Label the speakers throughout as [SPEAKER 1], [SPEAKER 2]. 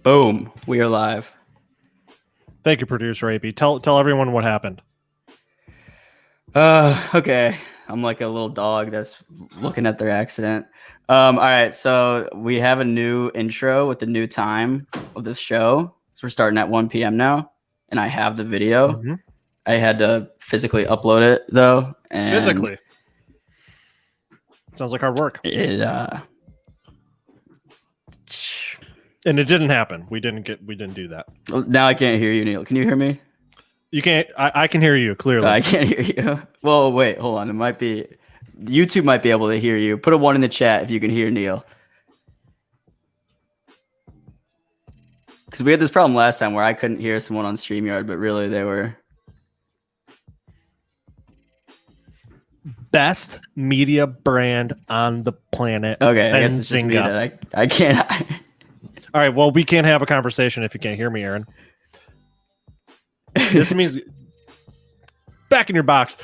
[SPEAKER 1] Boom. We are live.
[SPEAKER 2] Thank you, producer AP. Tell everyone what happened.
[SPEAKER 1] Okay. I'm like a little dog that's looking at their accident. All right. So we have a new intro with the new time of this show. So we're starting at 1 p.m. now, and I have the video.
[SPEAKER 2] Mm-hmm.
[SPEAKER 1] I had to physically upload it though. And
[SPEAKER 2] Physically. Sounds like hard work. And it didn't happen. We didn't do that.
[SPEAKER 1] Now I can't hear you, Neil. Can you hear me?
[SPEAKER 2] You can't. I can hear you clearly.
[SPEAKER 1] I can't hear you. Well, wait, hold on. It might be YouTube might be able to hear you. Put a 1 in the chat if you can hear Neil. Because we had this problem last time where I couldn't hear someone on StreamYard, but really they were
[SPEAKER 2] best media brand on the planet.
[SPEAKER 1] Okay, I guess it's just me that I can't.
[SPEAKER 2] All right, well, we can't have a conversation if you can't hear me, Aaron. This means back in your box.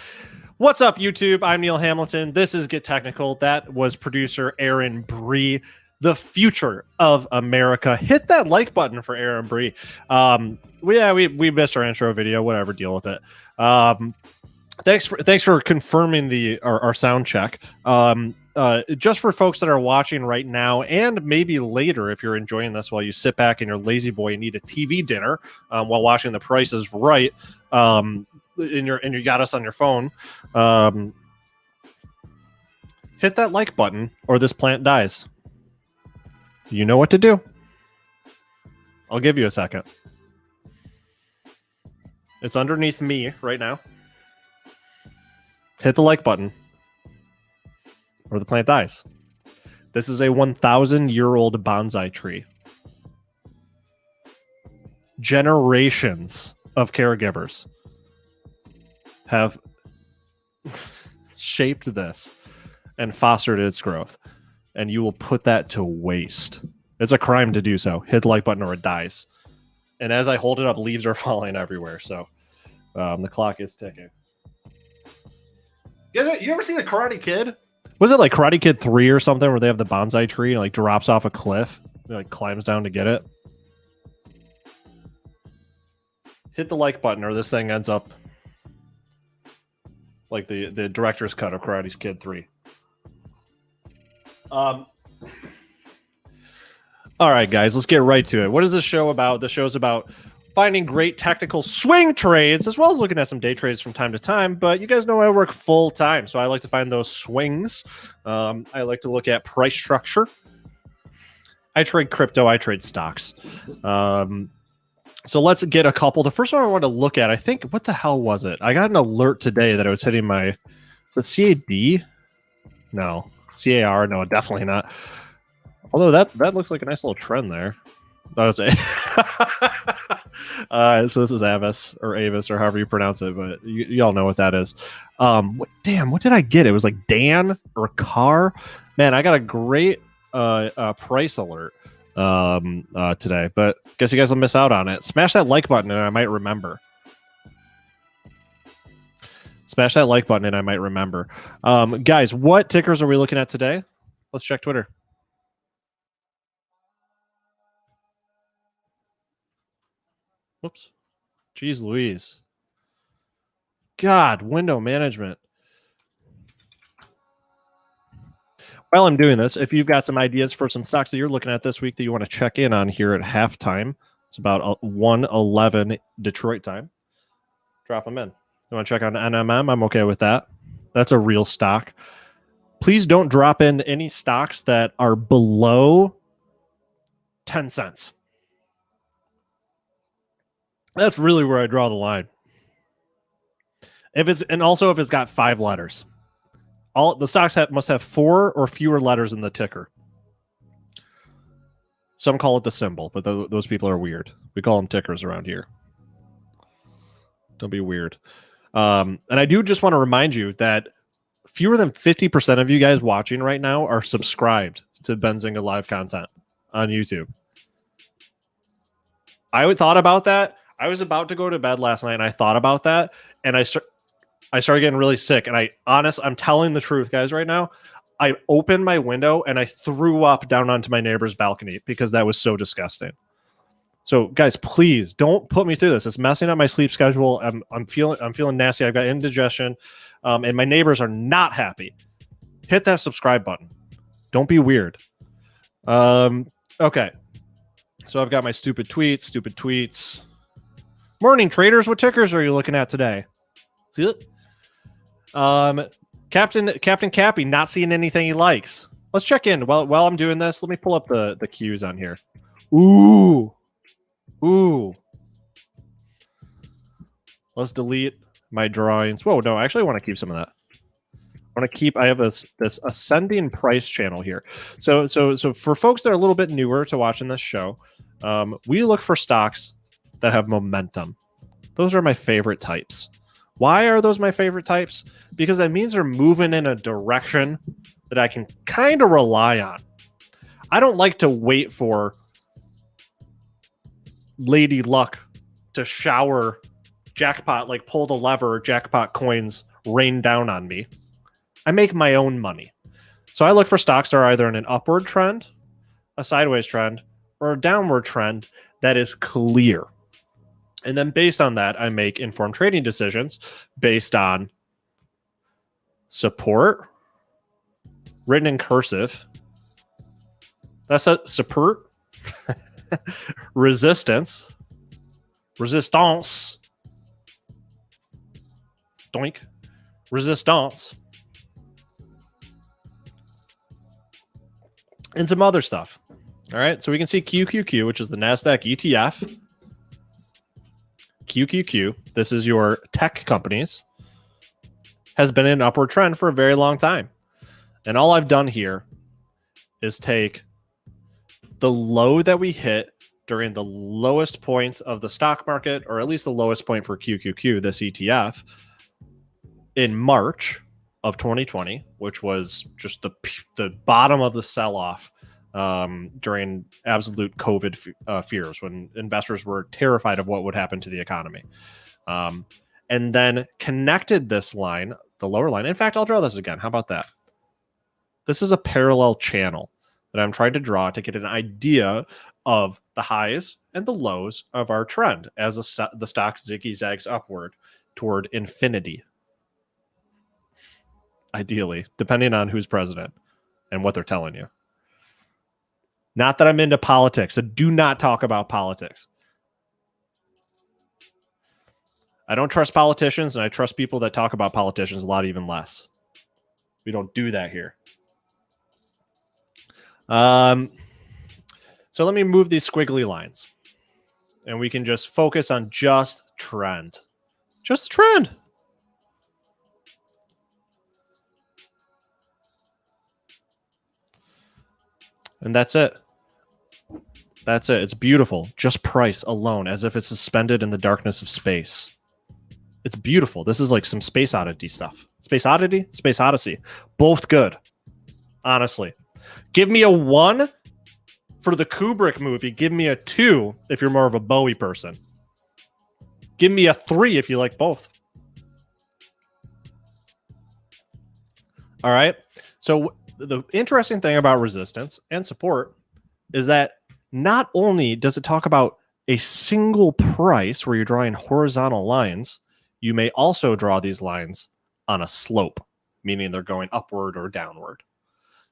[SPEAKER 2] What's up, YouTube? I'm Neil Hamilton. This is Get Technical. That was producer Aaron Bree, the future of America. Hit that like button for Aaron Bree. We missed our intro video. Whatever, deal with it. Thanks for confirming our sound check. Just for folks that are watching right now and maybe later, if you're enjoying this while you sit back in your lazy boy and eat a TV dinner while watching The Price is Right, and you got us on your phone, hit that like button or this plant dies. You know what to do. I'll give you a second. It's underneath me right now. Hit the like button or the plant dies. This is a 1,000-year-old bonsai tree. Generations of caregivers have shaped this and fostered its growth, and you will put that to waste. It's a crime to do so. Hit the like button or it dies. And as I hold it up, leaves are falling everywhere, so the clock is ticking. You ever see the Karate Kid? Was it like Karate Kid 3 or something where they have the bonsai tree and like drops off a cliff and like climbs down to get it? Hit the like button or this thing ends up like the director's cut of Karate Kid 3. All right, guys, let's get right to it. What is this show about? The show's about finding great technical swing trades, as well as looking at some day trades from time to time. But you guys know I work full time, so I like to find those swings. I like to look at price structure. I trade crypto. I trade stocks. So let's get a couple. The first one I want to look at, I think, what the hell was it? I got an alert today that I was hitting my, is it CAD? No. CAR? No, definitely not. Although that looks like a nice little trend there. That was it. So this is Avis or however you pronounce it, but you all know what that is. What did I get? It was like Dan or Car. Man, I got a great price alert today, but guess you guys will miss out on it. Smash that like button and I might remember. Smash that like button and I might remember. Guys, what tickers are we looking at today? Let's check Twitter. Whoops. Jeez Louise. God, window management. While I'm doing this, if you've got some ideas for some stocks that you're looking at this week that you want to check in on here at halftime, it's about 1:11 Detroit time. Drop them in. You want to check on NMM? I'm okay with that. That's a real stock. Please don't drop in any stocks that are below 10 cents. That's really where I draw the line. If it's got 5 letters. All the stocks must have 4 or fewer letters in the ticker. Some call it the symbol, but those people are weird. We call them tickers around here. Don't be weird. And I do just want to remind you that fewer than 50% of you guys watching right now are subscribed to Benzinga live content on YouTube. I thought about that. I was about to go to bed last night and I thought about that and I started getting really sick. And I'm telling the truth, guys, right now. I opened my window and I threw up down onto my neighbor's balcony because that was so disgusting. So guys, please don't put me through this. It's messing up my sleep schedule. I'm feeling nasty. I've got indigestion, and my neighbors are not happy. Hit that subscribe button. Don't be weird. Okay. So I've got my stupid tweets. Morning traders, what tickers are you looking at today? See it? Captain Cappy not seeing anything he likes. Let's check in while I'm doing this. Let me pull up the cues on here. Ooh. Let's delete my drawings. Whoa, no, actually I want to keep some of that. I have this ascending price channel here. So for folks that are a little bit newer to watching this show, we look for stocks that have momentum. Those are my favorite types. Why are those my favorite types? Because that means they're moving in a direction that I can kind of rely on. I don't like to wait for Lady Luck to shower jackpot, like pull the lever, jackpot coins rain down on me. I make my own money. So I look for stocks that are either in an upward trend, a sideways trend, or a downward trend that is clear. And then based on that, I make informed trading decisions based on support, written in cursive. That's a support. Resistance, doink, resistance, and some other stuff. All right, so we can see QQQ, which is the NASDAQ ETF. QQQ, this is your tech companies, has been in an upward trend for a very long time. And all I've done here is take the low that we hit during the lowest point of the stock market, or at least the lowest point for QQQ, this ETF, in March of 2020, which was just the bottom of the sell-off during absolute COVID fears, when investors were terrified of what would happen to the economy. And then connected this line, the lower line. In fact, I'll draw this again. How about that? This is a parallel channel that I'm trying to draw to get an idea of the highs and the lows of our trend as the stock zigzags upward toward infinity. Ideally, depending on who's president and what they're telling you. Not that I'm into politics, so do not talk about politics. I don't trust politicians, and I trust people that talk about politicians a lot, even less. We don't do that here. So let me move these squiggly lines, and we can just focus on just trend. Just trend. And that's it. That's it. It's beautiful. Just price alone, as if it's suspended in the darkness of space. It's beautiful. This is like some Space Oddity stuff. Space Oddity? Space Odyssey. Both good. Honestly. Give me a 1 for the Kubrick movie. Give me a 2 if you're more of a Bowie person. Give me a 3 if you like both. All right. So the interesting thing about resistance and support is that not only does it talk about a single price where you're drawing horizontal lines, you may also draw these lines on a slope, meaning they're going upward or downward.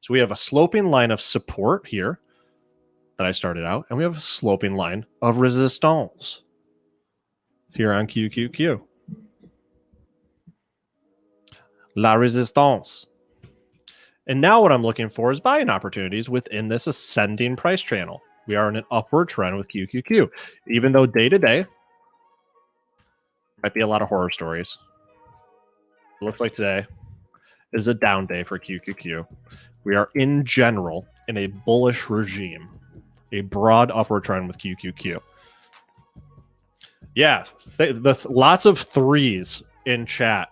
[SPEAKER 2] So we have a sloping line of support here that I started out, and we have a sloping line of resistance here on QQQ. La resistance. And now what I'm looking for is buying opportunities within this ascending price channel. We are in an upward trend with QQQ, even though day to day might be a lot of horror stories. It looks like today is a down day for QQQ. We are in general in a bullish regime, a broad upward trend with QQQ. Yeah, lots of 3s in chat.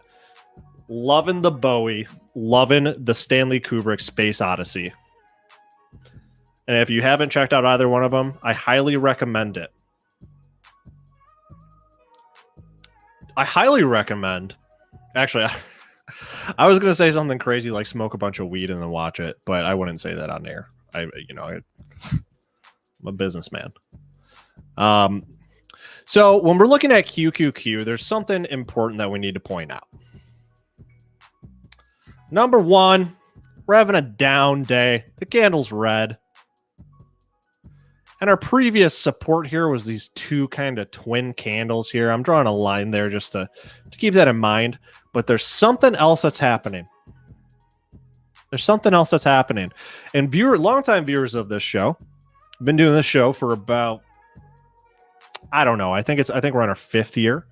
[SPEAKER 2] Loving the Bowie, loving the Stanley Kubrick Space Odyssey. And if you haven't checked out either one of them, I highly recommend it. I highly recommend. Actually, I was going to say something crazy like smoke a bunch of weed and then watch it, but I wouldn't say that on air. I'm a businessman. So when we're looking at QQQ, there's something important that we need to point out. Number one, we're having a down day. The candle's red. And our previous support here was these two kind of twin candles here. I'm drawing a line there just to keep that in mind. But there's something else that's happening. There's something else that's happening. And longtime viewers of this show, been doing this show for about, I don't know. I think we're on our 5th year.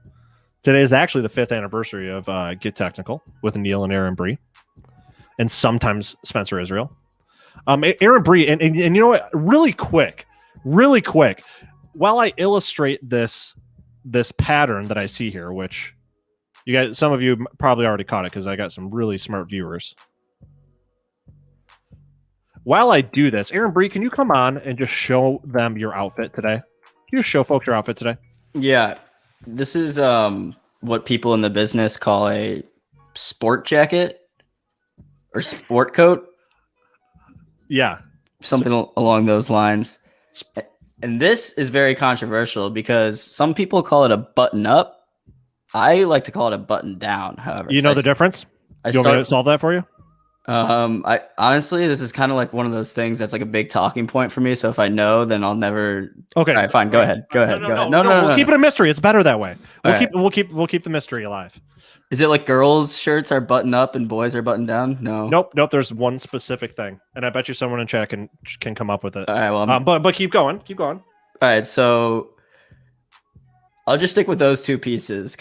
[SPEAKER 2] Today is actually the 5th anniversary of Get Technical with Neil and Aaron Bree, and sometimes Spencer Israel. Aaron Bree, and you know what? Really quick, while I illustrate this pattern that I see here, which you guys, some of you probably already caught it because I got some really smart viewers. While I do this, Aaron Bree, can you come on and just show them your outfit today? Can you just show folks your outfit today?
[SPEAKER 1] Yeah, this is what people in the business call a sport jacket or sport coat.
[SPEAKER 2] Yeah,
[SPEAKER 1] something along those lines. And this is very controversial because some people call it a button up. I like to call it a button down. However,
[SPEAKER 2] you know the difference. You want me to solve that for you?
[SPEAKER 1] I honestly, this is kind of like one of those things that's like a big talking point for me. So if I know, then I'll never.
[SPEAKER 2] Okay,
[SPEAKER 1] all right, fine. Go ahead. Go ahead. No.
[SPEAKER 2] We'll keep it a mystery. It's better that way. We'll keep the mystery alive.
[SPEAKER 1] Is it like girls' shirts are button up and boys are button down? No.
[SPEAKER 2] Nope. There's one specific thing, and I bet you someone in chat can come up with it.
[SPEAKER 1] All right. Well,
[SPEAKER 2] but keep going. Keep going.
[SPEAKER 1] All right. So I'll just stick with those two pieces.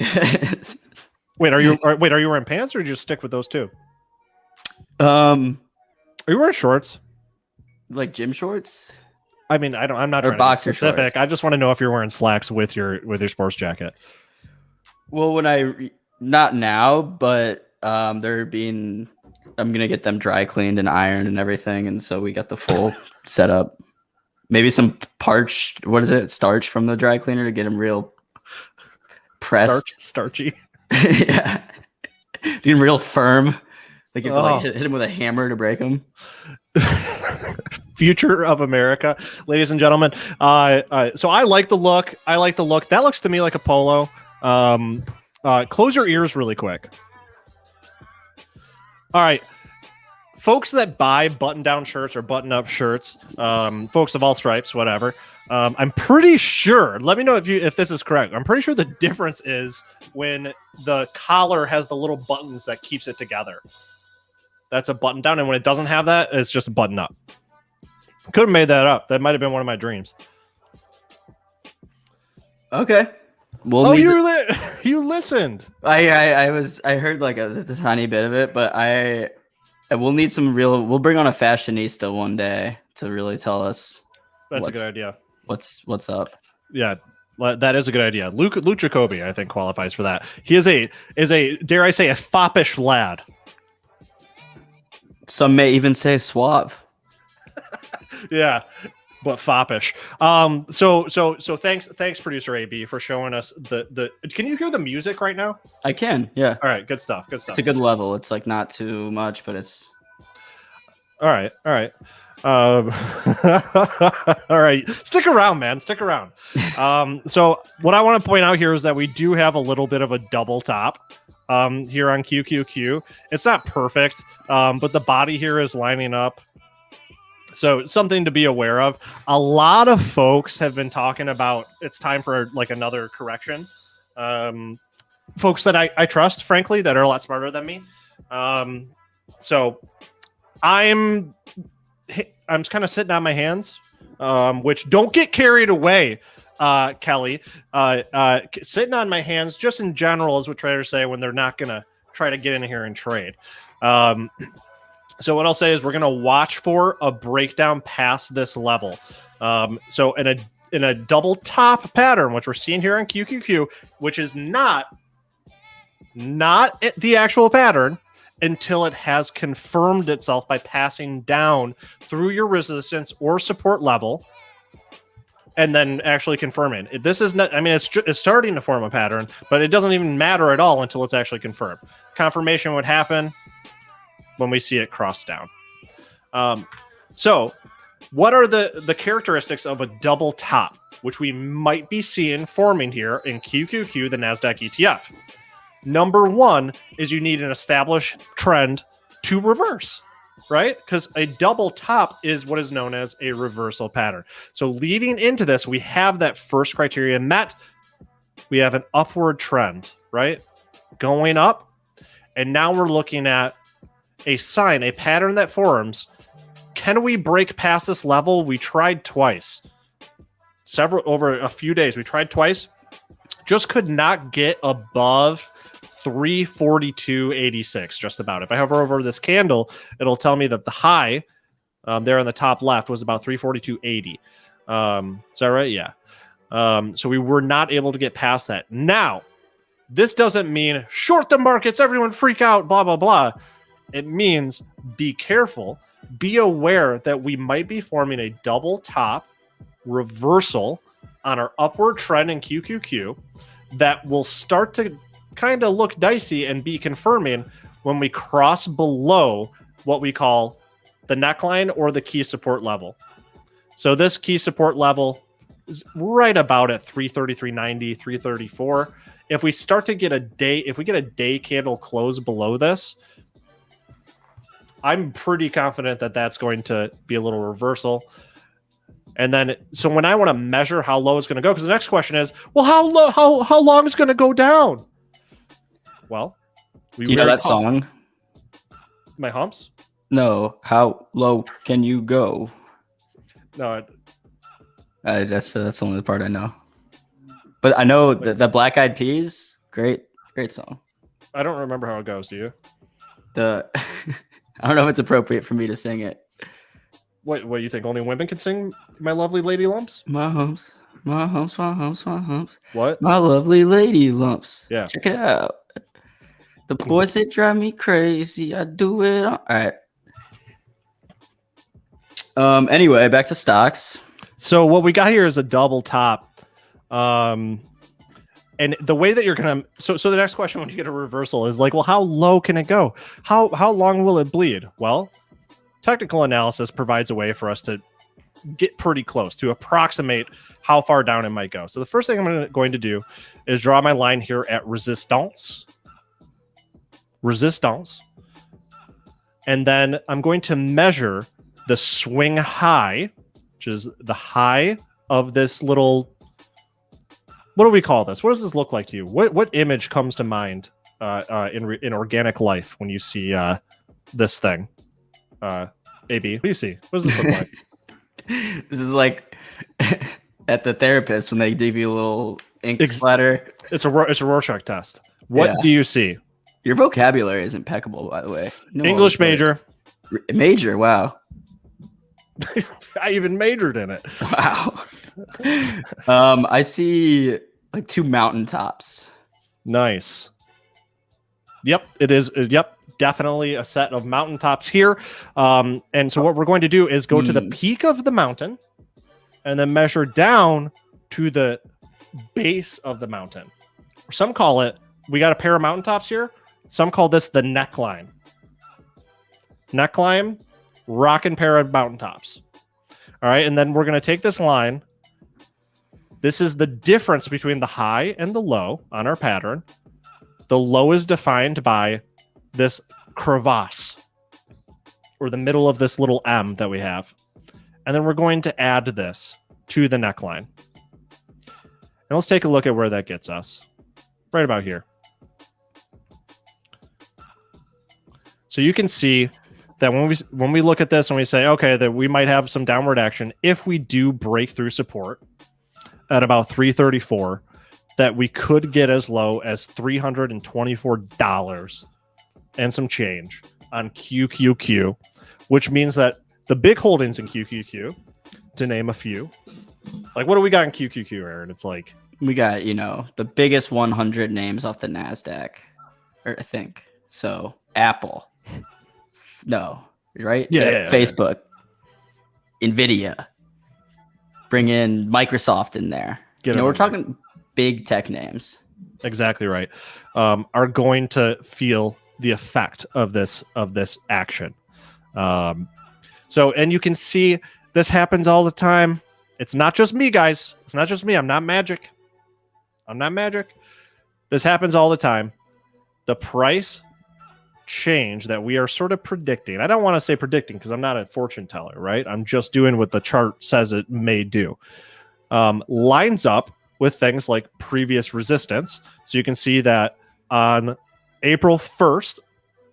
[SPEAKER 2] Wait, are you wearing pants or just stick with those two? Are you wearing shorts?
[SPEAKER 1] Like gym shorts?
[SPEAKER 2] I mean, I'm not trying
[SPEAKER 1] boxer
[SPEAKER 2] to be specific.
[SPEAKER 1] shorts.
[SPEAKER 2] I just want to know if you're wearing slacks with your sports jacket.
[SPEAKER 1] Well, not now, but I'm gonna get them dry cleaned and ironed and everything, and so we got the full setup. Maybe some starch from the dry cleaner to get them real pressed,
[SPEAKER 2] starchy.
[SPEAKER 1] Yeah, getting real firm. Like you have to like hit him with a hammer to break him.
[SPEAKER 2] Future of America, ladies and gentlemen. So I like the look. That looks to me like a polo. Close your ears really quick. All right. Folks that buy button-down shirts or button-up shirts, folks of all stripes, whatever. I'm pretty sure. Let me know if this is correct. I'm pretty sure the difference is when the collar has the little buttons that keeps it together. That's a button down, and when it doesn't have that, it's just a button up. Could have made that up. That might have been one of my dreams.
[SPEAKER 1] Okay.
[SPEAKER 2] You listened.
[SPEAKER 1] I heard like a tiny bit of it, but we'll need we'll bring on a fashionista one day to really tell us.
[SPEAKER 2] That's a good idea.
[SPEAKER 1] What's up?
[SPEAKER 2] Yeah, that is a good idea. Luke Jacoby, I think, qualifies for that. He is a dare I say a foppish lad.
[SPEAKER 1] Some may even say suave.
[SPEAKER 2] Yeah, but foppish. So thanks, producer AB, for showing us the. Can you hear the music right now?
[SPEAKER 1] I can. Yeah.
[SPEAKER 2] All right. Good stuff.
[SPEAKER 1] It's a good level. It's like not too much, but it's.
[SPEAKER 2] All right. All right. Stick around, man. Stick around. So what I want to point out here is that we do have a little bit of a double top. Here on QQQ. It's not perfect, but the body here is lining up. So something to be aware of. A lot of folks have been talking about it's time for like another correction. Folks that I trust, frankly, that are a lot smarter than me. So I'm kind of sitting on my hands, which don't get carried away. Kelly, sitting on my hands just in general is what traders say when they're not going to try to get in here and trade. So what I'll say is we're going to watch for a breakdown past this level. So in a double top pattern, which we're seeing here on QQQ, which is not the actual pattern until it has confirmed itself by passing down through your resistance or support level. And then actually confirming. This is not, I mean, it's starting to form a pattern, but it doesn't even matter at all until it's actually confirmed. Confirmation would happen when we see it cross down. So what are the characteristics of a double top? which we might be seeing forming here in QQQ, the NASDAQ ETF. Number one is you need an established trend to reverse, right? Because a double top is what is known as a reversal pattern. So leading into this, we have that first criteria met. We have an upward trend, right? Going up. And now we're looking at a sign, a pattern that forms. Can we break past this level? We tried twice. Over a few days. We tried twice. Just could not get above 342.86, just about. If I hover over this candle, it'll tell me that the high there on the top left was about 342.80. Is that right? Yeah. So we were not able to get past that. Now, this doesn't mean short the markets, everyone freak out, blah, blah, blah. It means be careful. Be aware that we might be forming a double top reversal on our upward trend in QQQ that will start to kind of look dicey and be confirming when we cross below what we call the neckline or the key support level. So this key support level is right about at 333.90, 334. If we start to get a day candle close below this, I'm pretty confident that that's going to be a little reversal. And then, so when I want to measure how low it's going to go, because the next question is, well, how long is it going to go down? Well,
[SPEAKER 1] you know that song?
[SPEAKER 2] My humps?
[SPEAKER 1] No. How low can you go?
[SPEAKER 2] No.
[SPEAKER 1] That's only the part I know. But I know the Black Eyed Peas, great song.
[SPEAKER 2] I don't remember how it goes. Do you?
[SPEAKER 1] I don't know if it's appropriate for me to sing it.
[SPEAKER 2] What you think? Only women can sing "My Lovely Lady Lumps"?
[SPEAKER 1] My humps, my humps, my humps, my humps.
[SPEAKER 2] What?
[SPEAKER 1] My lovely lady lumps.
[SPEAKER 2] Yeah.
[SPEAKER 1] Check it out. The boys that drive me crazy. I do it. All right. Anyway, back to stocks.
[SPEAKER 2] So what we got here is a double top. And the way that you're gonna so the next question when you get a reversal is like, well, how low can it go? How long will it bleed? Well, technical analysis provides a way for us to get pretty close to approximate how far down it might go. So the first thing I'm going to do is draw my line here at resistance. And then I'm going to measure the swing high, which is the high of this little, what do we call this? What does this look like to you? What image comes to mind in organic life when you see this thing? AB, what do you see? What does this look like?
[SPEAKER 1] This is like at the therapist when they give you a little ink splatter.
[SPEAKER 2] It's a Rorschach test. What do you see?
[SPEAKER 1] Your vocabulary is impeccable, by the way. No
[SPEAKER 2] English major.
[SPEAKER 1] Major, wow.
[SPEAKER 2] I even majored in it.
[SPEAKER 1] Wow. I see like two mountaintops.
[SPEAKER 2] Nice. Yep, it is. Yep, definitely a set of mountaintops here. And so what we're going to do is go to the peak of the mountain and then measure down to the base of the mountain. Some call it, we got a pair of mountaintops here. Some call this the neckline. Neckline, rockin' pair of mountaintops. All right, and then we're going to take this line. This is the difference between the high and the low on our pattern. The low is defined by this crevasse, or the middle of this little M that we have. And then we're going to add this to the neckline. And let's take a look at where that gets us. Right about here. So you can see that when we look at this and we say, okay, that we might have some downward action if we do break through support at about 334, that we could get as low as $324 and some change on QQQ, which means that the big holdings in QQQ, to name a few, like what do we got in QQQ, Aaron? It's like
[SPEAKER 1] we got, the biggest 100 names off the NASDAQ, or I think. So Apple. No, right?
[SPEAKER 2] Yeah.
[SPEAKER 1] Facebook. Yeah. Nvidia. Bring in Microsoft in there. We're talking big tech names.
[SPEAKER 2] Exactly right. Are going to feel the effect of this action. So, and you can see this happens all the time. It's not just me, guys. It's not just me. I'm not magic. This happens all the time. The price change that we are sort of predicting. I don't want to say predicting because I'm not a fortune teller, right? I'm just doing what the chart says it may do. Lines up with things like previous resistance. So you can see that on April 1st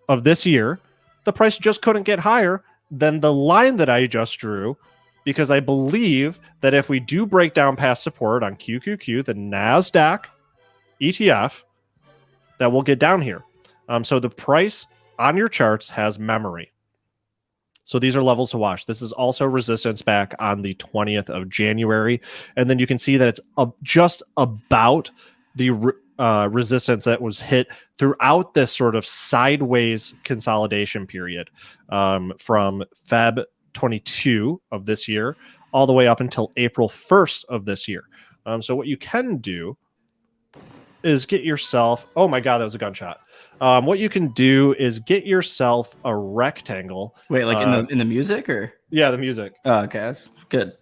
[SPEAKER 2] of this year, the price just couldn't get higher than the line that I just drew, because I believe that if we do break down past support on QQQ, the NASDAQ ETF, that we'll get down here. So the price on your charts has memory. So these are levels to watch. This is also resistance back on the 20th of January. And then you can see that it's just about the resistance that was hit throughout this sort of sideways consolidation period from Feb 22 of this year all the way up until April 1st of this year. So what you can do is get yourself, oh my God, that was a gunshot. What you can do is get yourself a rectangle.
[SPEAKER 1] Wait, like in the music or?
[SPEAKER 2] Yeah, the music.
[SPEAKER 1] Oh, okay, that's good.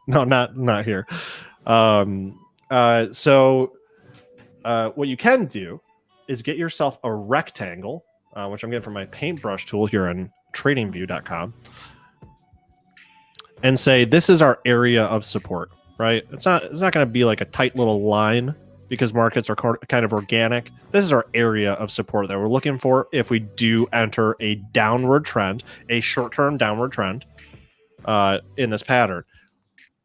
[SPEAKER 2] No, not here. So what you can do is get yourself a rectangle, which I'm getting from my paintbrush tool here on tradingview.com, and say this is our area of support, right? It's not going to be like a tight little line because markets are kind of organic. This is our area of support that we're looking for if we do enter a downward trend, a short-term downward trend in this pattern.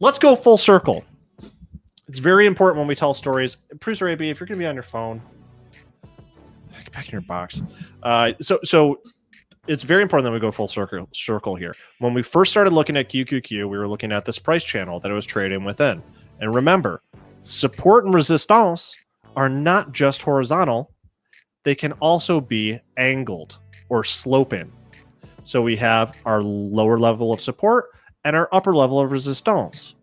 [SPEAKER 2] Let's go full circle. It's very important when we tell stories. Producer AB, if you're going to be on your phone, get back in your box. So it's very important that we go full circle here. When we first started looking at QQQ, we were looking at this price channel that it was trading within. And remember, support and resistance are not just horizontal. They can also be angled or sloping. So we have our lower level of support and our upper level of resistance.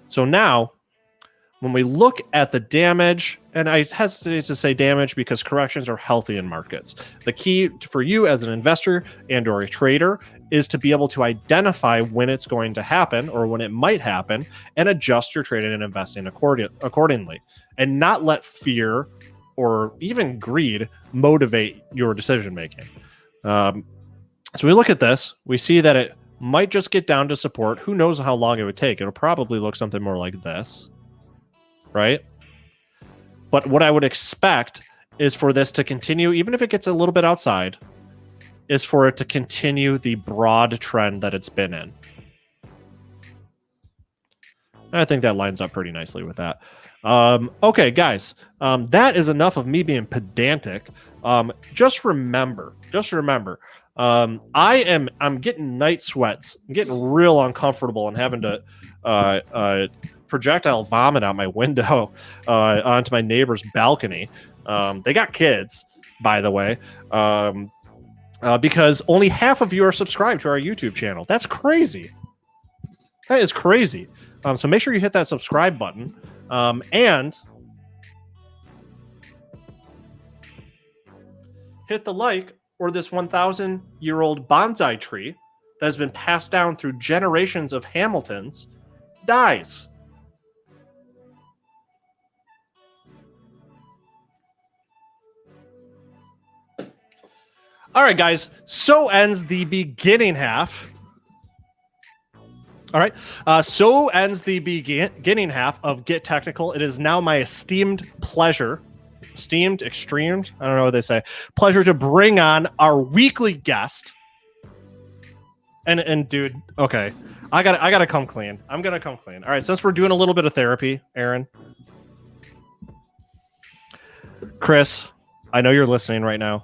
[SPEAKER 2] So now, when we look at the damage, and I hesitate to say damage because corrections are healthy in markets. The key for you as an investor and or a trader is to be able to identify when it's going to happen or when it might happen and adjust your trading and investing accordingly, and not let fear or even greed motivate your decision making. So we look at this, we see that it might just get down to support. Who knows how long it would take? It'll probably look something more like this, right? But what I would expect is for this to continue, even if it gets a little bit outside, is for it to continue the broad trend that it's been in. And I think that lines up pretty nicely with that. Okay, guys, that is enough of me being pedantic. Just remember, I'm getting night sweats. I'm getting real uncomfortable and having to projectile vomit out my window onto my neighbor's balcony. They got kids, by the way, because only half of you are subscribed to our YouTube channel. That's crazy. That is crazy. So make sure you hit that subscribe button and hit the like, or this 1,000-year-old bonsai tree that has been passed down through generations of Hamiltons dies. All right, guys. So ends the beginning half. All right. So ends the beginning half of Get Technical. It is now my esteemed pleasure. Extreme, I don't know what they say. Pleasure to bring on our weekly guest. And dude, okay. I gotta come clean. I'm gonna come clean. All right, since we're doing a little bit of therapy, Aaron. Chris, I know you're listening right now.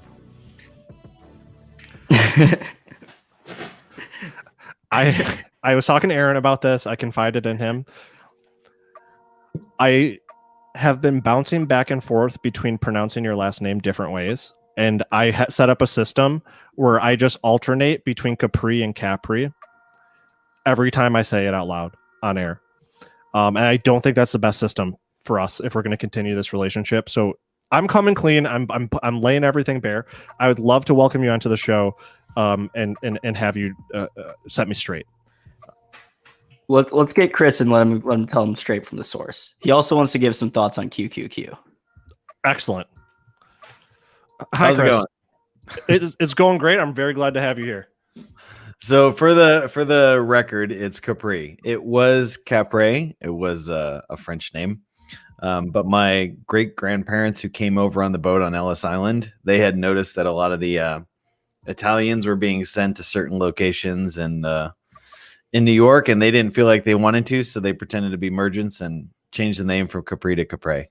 [SPEAKER 2] I was talking to Aaron about this. I confided in him. I have been bouncing back and forth between pronouncing your last name different ways. And I set up a system where I just alternate between Capri and Capri every time I say it out loud on air. And I don't think that's the best system for us if we're going to continue this relationship. So I'm coming clean. I'm laying everything bare. I would love to welcome you onto the show. and have you set me straight.
[SPEAKER 1] Let's get Chris and let him tell him straight from the source. He also wants to give some thoughts on QQQ.
[SPEAKER 2] Excellent. Hi,
[SPEAKER 3] How's
[SPEAKER 2] Chris.
[SPEAKER 3] it going?
[SPEAKER 2] It's going great. I'm very glad to have you here.
[SPEAKER 3] So for the record, it's Capre. It was Capre. It was a French name. But my great grandparents who came over on the boat on Ellis Island, they had noticed that a lot of the Italians were being sent to certain locations in New York, and they didn't feel like they wanted to, so they pretended to be merchants and changed the name from Capri to Capre.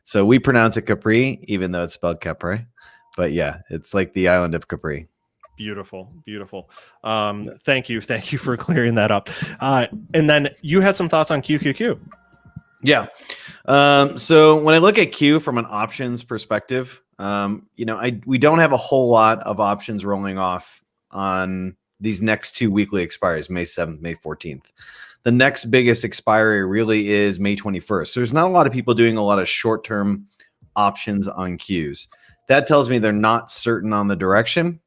[SPEAKER 3] So we pronounce it Capri, even though it's spelled Capre. But yeah, it's like the island of Capri.
[SPEAKER 2] Beautiful. Thank you for clearing that up. And then you had some thoughts on QQQ.
[SPEAKER 3] Yeah. So when I look at Q from an options perspective, we don't have a whole lot of options rolling off on these next two weekly expiries, May 7th, May 14th. The next biggest expiry really is May 21st. So there's not a lot of people doing a lot of short-term options on Qs. That tells me they're not certain on the direction.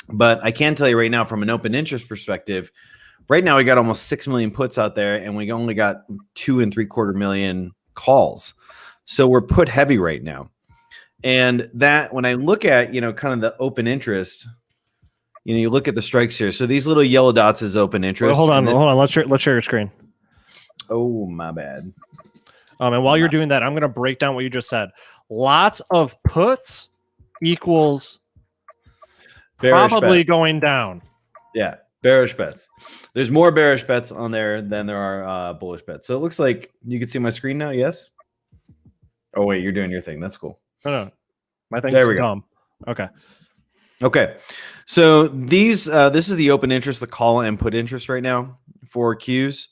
[SPEAKER 3] But I can tell you right now, from an open interest perspective, right now we got almost 6 million puts out there, and we only got 2.75 million calls. So we're put heavy right now. And that, when I look at, kind of the open interest, you look at the strikes here. So these little yellow dots is open interest.
[SPEAKER 2] Well, hold on. Let's share your screen.
[SPEAKER 3] Oh, my bad.
[SPEAKER 2] And while you're doing that, I'm going to break down what you just said. Lots of puts equals
[SPEAKER 3] Bearish
[SPEAKER 2] probably
[SPEAKER 3] bet.
[SPEAKER 2] going down.
[SPEAKER 3] Yeah, bearish bets. There's more bearish bets on there than there are bullish bets. So it looks like you can see my screen now. Yes. Oh wait, you're doing your thing. That's cool.
[SPEAKER 2] No, my thing's
[SPEAKER 3] there we go.
[SPEAKER 2] dumb. Okay.
[SPEAKER 3] So these this is the open interest, the call and put interest right now for Qs.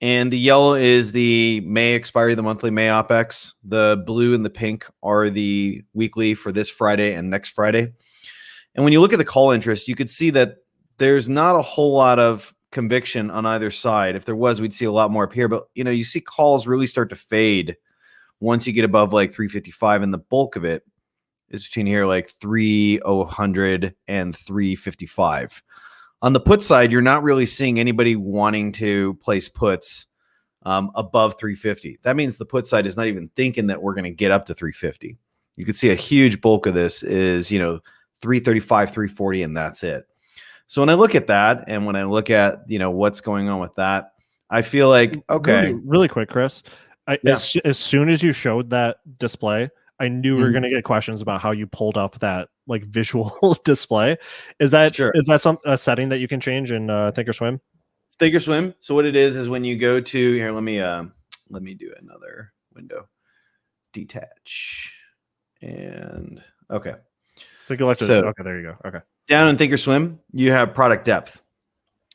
[SPEAKER 3] And the yellow is the May expiry, the monthly May OPEX. The blue and the pink are the weekly for this Friday and next Friday. And when you look at the call interest, you could see that there's not a whole lot of conviction on either side. If there was, we'd see a lot more up here. But, you see calls really start to fade once you get above like 355. And the bulk of it is between here like 300 and 355. On the put side, you're not really seeing anybody wanting to place puts above 350. That means the put side is not even thinking that we're going to get up to 350. You can see a huge bulk of this is, 335, 340, and that's it. So when I look at that, and when I look at, what's going on with that, I feel like, okay.
[SPEAKER 2] Really quick, Chris. As soon as you showed that display, I knew we were going to get questions about how you pulled up that like visual display. Is that a setting that you can change in Thinkorswim?
[SPEAKER 3] Thinkorswim. So what it is when you go to here, let me do another window. Detach. And okay.
[SPEAKER 2] Okay, there you go. Okay.
[SPEAKER 3] Down in Thinkorswim, you have product depth,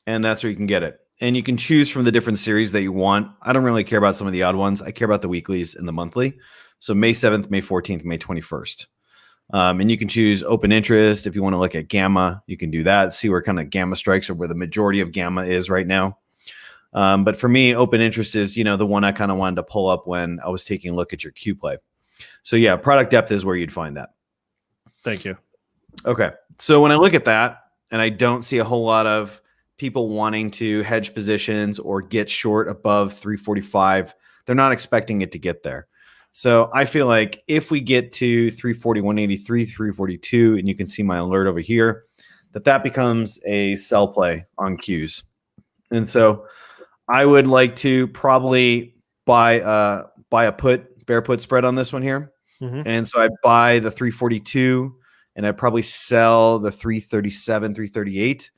[SPEAKER 3] and that's where you can get it. And you can choose from the different series that you want. I don't really care about some of the odd ones. I care about the weeklies and the monthly. So May 7th, May 14th, May 21st. And you can choose open interest. If you want to look at gamma, you can do that. See where kind of gamma strikes or where the majority of gamma is right now. But for me, open interest is, the one I kind of wanted to pull up when I was taking a look at your Q play. So yeah, product depth is where you'd find that.
[SPEAKER 2] Thank you.
[SPEAKER 3] Okay. So when I look at that, and I don't see a whole lot of people wanting to hedge positions or get short above 345, they're not expecting it to get there. So I feel like if we get to 341.83, 342, and you can see my alert over here, that becomes a sell play on Qs. And so I would like to probably buy a bear put spread on this one here.
[SPEAKER 2] Mm-hmm.
[SPEAKER 3] And so I buy the 342 and I probably sell the 337, 338.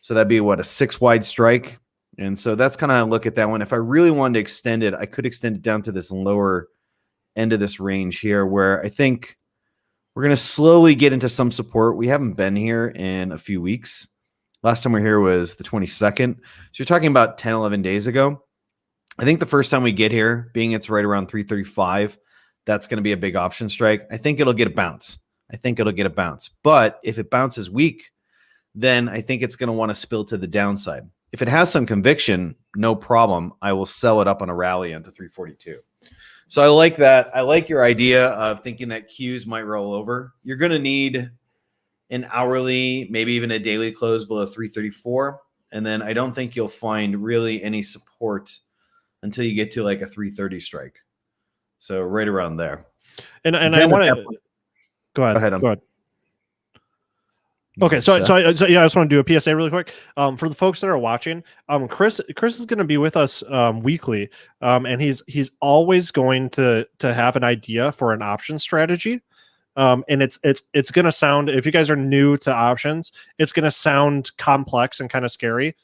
[SPEAKER 3] So that'd be a 6 wide strike. And so that's kind of how I look at that one. If I really wanted to extend it, I could extend it down to this lower end of this range here, where I think we're going to slowly get into some support. We haven't been here in a few weeks. Last time we were here was the 22nd. So you're talking about 10, 11 days ago. I think the first time we get here, being it's right around 335, that's going to be a big option strike. I think it'll get a bounce. But if it bounces weak, then I think it's going to want to spill to the downside. If it has some conviction, no problem. I will sell it up on a rally onto 342. So I like that. I like your idea of thinking that Qs might roll over. You're going to need an hourly, maybe even a daily close below 334. And then I don't think you'll find really any support until you get to like a 330 strike. So right around there.
[SPEAKER 2] And I want to go ahead.
[SPEAKER 3] Go ahead.
[SPEAKER 2] Okay, so yeah, I just want to do a PSA really quick. For the folks that are watching, Chris is going to be with us weekly, and he's always going to have an idea for an option strategy. And it's going to sound, if you guys are new to options, it's going to sound complex and kind of scary.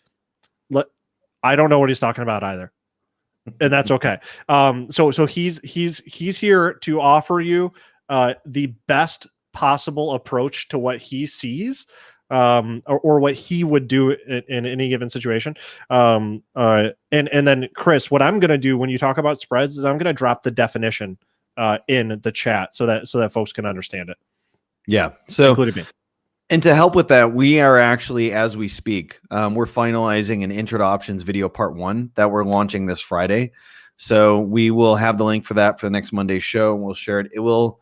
[SPEAKER 2] I don't know what he's talking about either, and that's okay. So he's here to offer you the best possible approach to what he sees, or what he would do in any given situation. And then Chris, what I'm going to do when you talk about spreads is I'm going to drop the definition in the chat so that folks can understand it.
[SPEAKER 3] Yeah. So
[SPEAKER 2] including me.
[SPEAKER 3] And to help with that, we are actually, as we speak, we're finalizing an intro to options video part 1 that we're launching this Friday. So we will have the link for that for the next Monday's show, and we'll share it. It will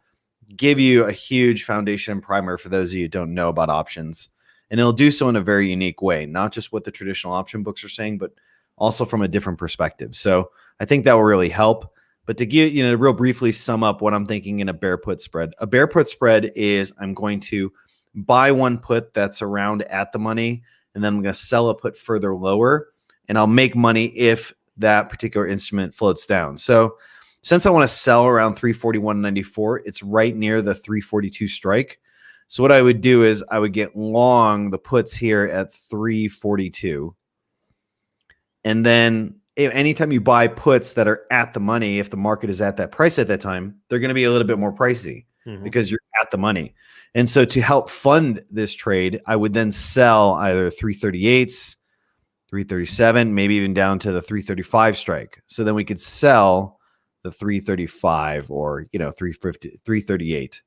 [SPEAKER 3] give you a huge foundation and primer for those of you who don't know about options. And it'll do so in a very unique way, not just what the traditional option books are saying, but also from a different perspective. So I think that will really help. But to give, real briefly sum up what I'm thinking in a bear put spread. A bear put spread is I'm going to buy one put that's around at the money, and then I'm going to sell a put further lower, and I'll make money if that particular instrument floats down. So since I want to sell around 341.94, it's right near the 342 strike. So what I would do is I would get long the puts here at 342. And then anytime you buy puts that are at the money, if the market is at that price at that time, they're going to be a little bit more pricey because you're at the money. And so to help fund this trade, I would then sell either 338s, 337, maybe even down to the 335 strike. So then we could sell the 335 or 350, 338.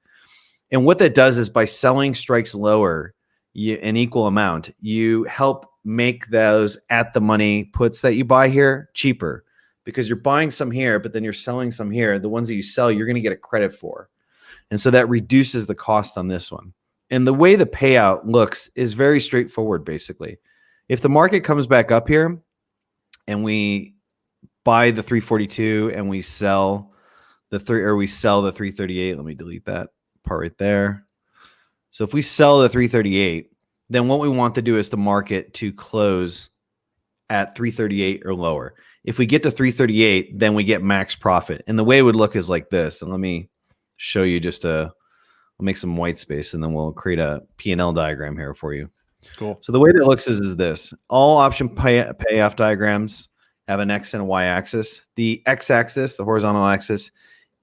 [SPEAKER 3] And what that does is by selling strikes lower, an equal amount, you help make those at the money puts that you buy here cheaper, because you're buying some here, but then you're selling some here. The ones that you sell, you're going to get a credit for. And so that reduces the cost on this one. And the way the payout looks is very straightforward, basically. If the market comes back up here and we buy the 342 and we sell the 338, let me delete that part right there. So if we sell the 338, then what we want to do is the market to close at 338 or lower. If we get to 338, then we get max profit. And the way it would look is like this. And let me show you we'll make some white space, and then we'll create a P&L diagram here for you.
[SPEAKER 2] Cool.
[SPEAKER 3] So the way that looks is this. All option payoff diagrams have an X and a Y axis. The X axis, the horizontal axis,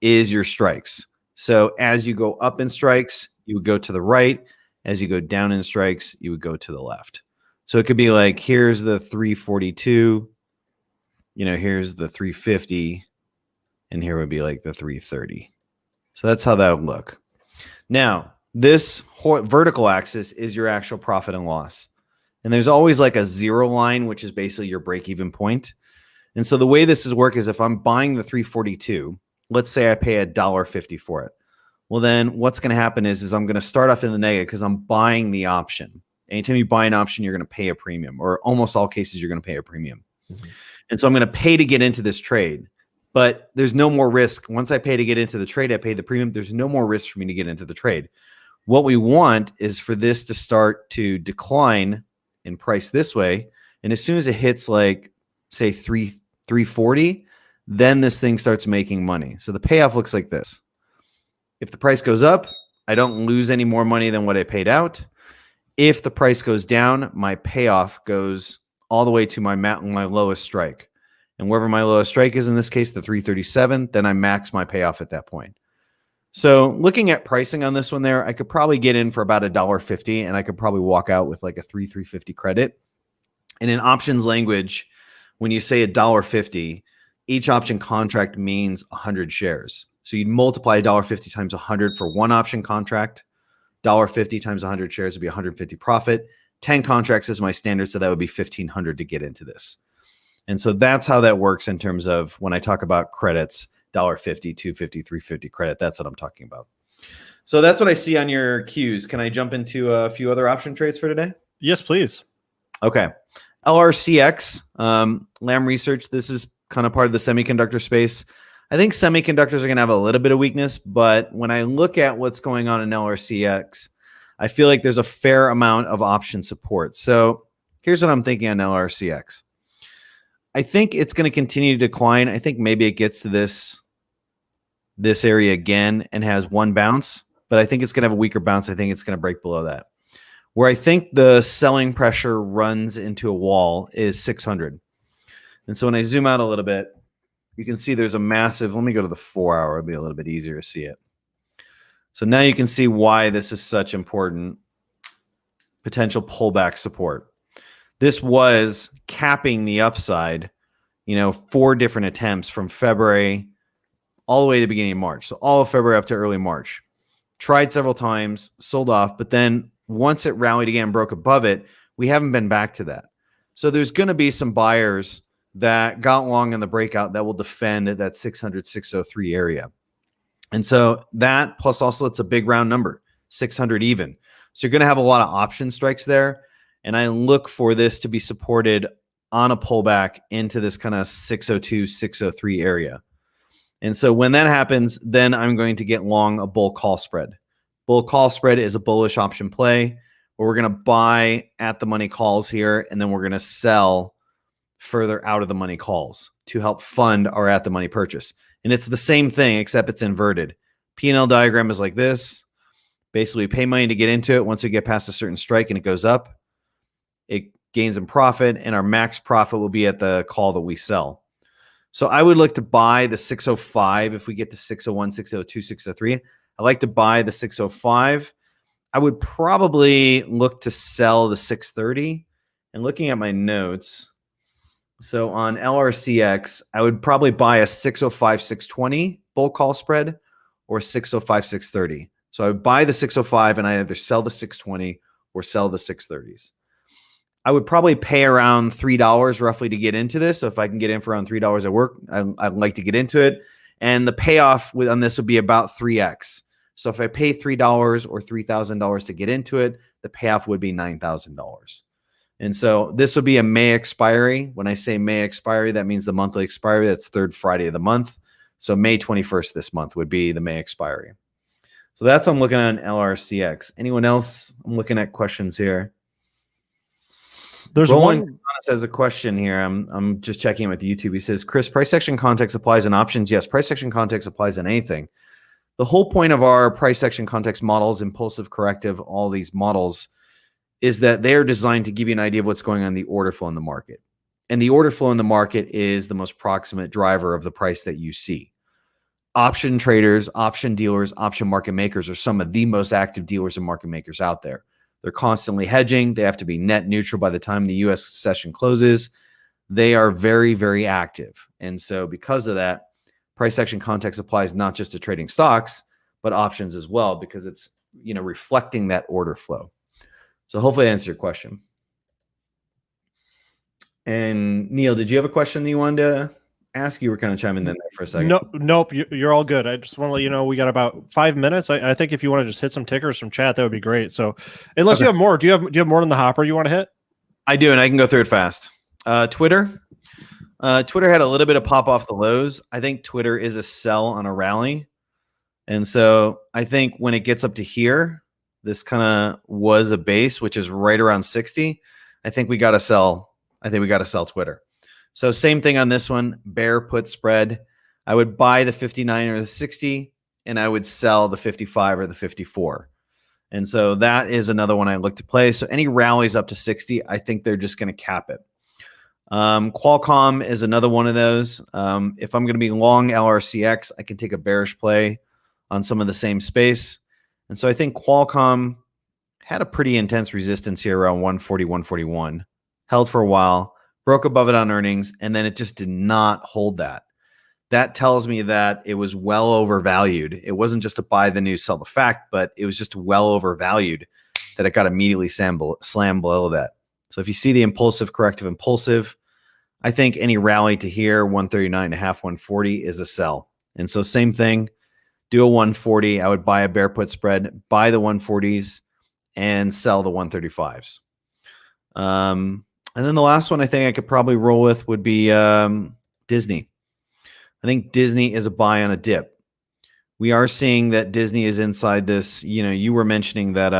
[SPEAKER 3] is your strikes. So as you go up in strikes, you would go to the right. As you go down in strikes, you would go to the left. So it could be like, here's the 342, here's the 350, and here would be like the 330. So that's how that would look. Now, this vertical axis is your actual profit and loss. And there's always like a zero line, which is basically your break-even point. And so the way this is work is if I'm buying the 342, let's say I pay $1.50 for it. Well, then what's going to happen is I'm going to start off in the negative because I'm buying the option. Anytime you buy an option, you're going to pay a premium, or almost all cases, you're going to pay a premium. And so I'm going to pay to get into this trade, but there's no more risk. Once I pay to get into the trade, I pay the premium. There's no more risk for me to get into the trade. What we want is for this to start to decline in price this way. And as soon as it hits like, say, 340, then this thing starts making money. So the payoff looks like this. If the price goes up, I don't lose any more money than what I paid out. If the price goes down, my payoff goes all the way to my lowest strike. And wherever my lowest strike is, in this case, the 337, then I max my payoff at that point. So looking at pricing on this one there, I could probably get in for about $1.50, and I could probably walk out with like a 350 credit. And in options language, when you say $1.50, each option contract means 100 shares. So you'd multiply $1.50 times 100 for one option contract. $1.50 times 100 shares would be 150 profit. 10 contracts is my standard, so that would be 1,500 to get into this. And so that's how that works in terms of when I talk about credits, $1.50, $2.50, $3.50 credit. That's what I'm talking about. So that's what I see on your cues. Can I jump into a few other option trades for today?
[SPEAKER 2] Yes, please.
[SPEAKER 3] Okay. LRCX, Lam Research. This is kind of part of the semiconductor space. I think semiconductors are going to have a little bit of weakness, but when I look at what's going on in LRCX, I feel like there's a fair amount of option support. So here's what I'm thinking on LRCX. I think it's going to continue to decline. I think maybe it gets to this area again and has one bounce, but I think it's going to have a weaker bounce. I think it's going to break below that. Where I think the selling pressure runs into a wall is 600. And so when I zoom out a little bit, you can see there's a massive, let me go to the 4 hour, it'll be a little bit easier to see it. So now you can see why this is such important potential pullback support. This was capping the upside, 4 different attempts from February all the way to the beginning of March. So all of February up to early March. Tried several times, sold off, but then once it rallied again, broke above it, we haven't been back to that. So there's going to be some buyers that got long in the breakout that will defend that 600, 603 area. And so that plus also it's a big round number, 600 even. So you're going to have a lot of option strikes there. And I look for this to be supported on a pullback into this kind of 602, 603 area. And so when that happens, then I'm going to get long a bull call spread. Bull call spread is a bullish option play where we're going to buy at the money calls here, and then we're going to sell further out of the money calls to help fund our at the money purchase. And it's the same thing, except it's inverted. P&L diagram is like this. Basically, we pay money to get into it. Once we get past a certain strike and it goes up, it gains in profit, and our max profit will be at the call that we sell. So I would look to buy the 605 if we get to 601, 602, 603. I like to buy the 605. I would probably look to sell the 630. And looking at my notes, so on LRCX, I would probably buy a 605, 620 bull call spread or 605, 630. So I would buy the 605 and I either sell the 620 or sell the 630s. I would probably pay around $3 roughly to get into this. So if I can get in for around $3 at work, I'd like to get into it. And the payoff on this would be about 3x. So if I pay $3 or $3,000 to get into it, the payoff would be $9,000. And so this will be a May expiry. When I say May expiry, that means the monthly expiry. That's third Friday of the month. So May 21st this month would be the May expiry. So that's I'm looking at LRCX. Anyone else? I'm looking at questions here.
[SPEAKER 2] There's
[SPEAKER 3] Roland
[SPEAKER 2] one
[SPEAKER 3] has a question here. I'm just checking with YouTube. He says, Chris, price action context applies in options. Yes, price action context applies in anything. The whole point of our price action context models, impulsive corrective, all these models, is that they are designed to give you an idea of what's going on in the order flow in the market. And the order flow in the market is the most proximate driver of the price that you see. Option traders, option dealers, option market makers are some of the most active dealers and market makers out there. They're constantly hedging. They have to be net neutral by the time the U.S. session closes. They are very, very active. And so because of that, price action context applies not just to trading stocks, but options as well, because it's reflecting that order flow. So hopefully I answered your question. And Neil, did you have a question that you wanted to ask? You were kind of chiming in there for a second.
[SPEAKER 2] No, nope, you're all good. I just want to let you know we got about 5 minutes. I think if you want to just hit some tickers from chat, that would be great. So unless you have more, do you have more in the hopper you want to hit?
[SPEAKER 3] I do, and I can go through it fast. Twitter. Twitter had a little bit of pop off the lows. I think Twitter is a sell on a rally. And so I think when it gets up to here, this kind of was a base, which is right around 60. I think we got to sell. I think we got to sell Twitter. So same thing on this one, bear put spread. I would buy the 59 or the 60, and I would sell the 55 or the 54. And so that is another one I look to play. So any rallies up to 60, I think they're just going to cap it. Qualcomm is another one of those. If I'm going to be long LRCX, I can take a bearish play on some of the same space. And so I think Qualcomm had a pretty intense resistance here around 140, 141, held for a while, broke above it on earnings, and then it just did not hold that. That tells me that it was well overvalued. It wasn't just to buy the news, sell the fact, but it was just well overvalued that it got immediately slammed below that. So if you see the impulsive, corrective, impulsive, I think any rally to here, 139.5, 140 is a sell. And so same thing, do a 140. I would buy a bear put spread, buy the 140s, and sell the 135s. And then the last one I think I could probably roll with would be Disney. I think Disney is a buy on a dip. We are seeing that Disney is inside this. You were mentioning that